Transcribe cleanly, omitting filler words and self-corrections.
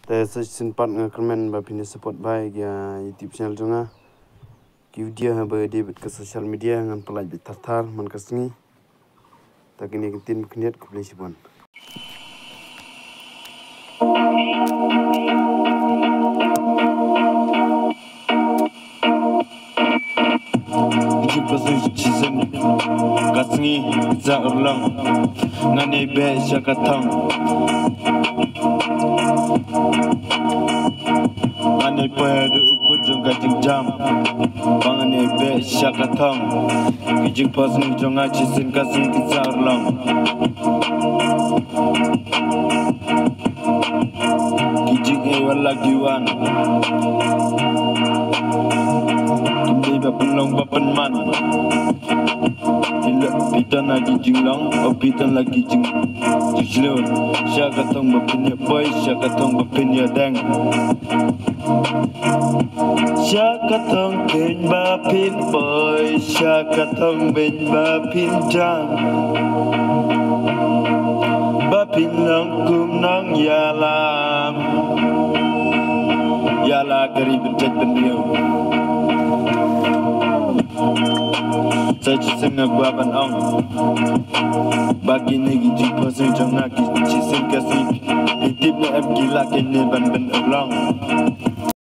Te sin part nga komen ba pini support bai ya YouTube channel jonga. Ki video ha ba di ke social media ngan pelaj bit tartar man kasngi. Ta kini kitin kniat ku play sibon. Kasngi za ulang ngane be syakatang ngane padu bujung gajing jam bangane be syakatang kijing pasni jonga chisin kasngi za ulang kijing e wala giwan kimbe ba penlong ba penman Pitan lagi jinglang, pitan lagi jinglon. Syakatong bapinnya boy, syakatong bapinnya deng. Syakatong ben bapin boy, syakatong ben bapin jang. Bapin langkum nang yalam, yala kari becet pendiam. Saya ciseng guapan ong bagi negi jumpa sejong aki ciseng kasih hitip na em gila kene ban ben ulang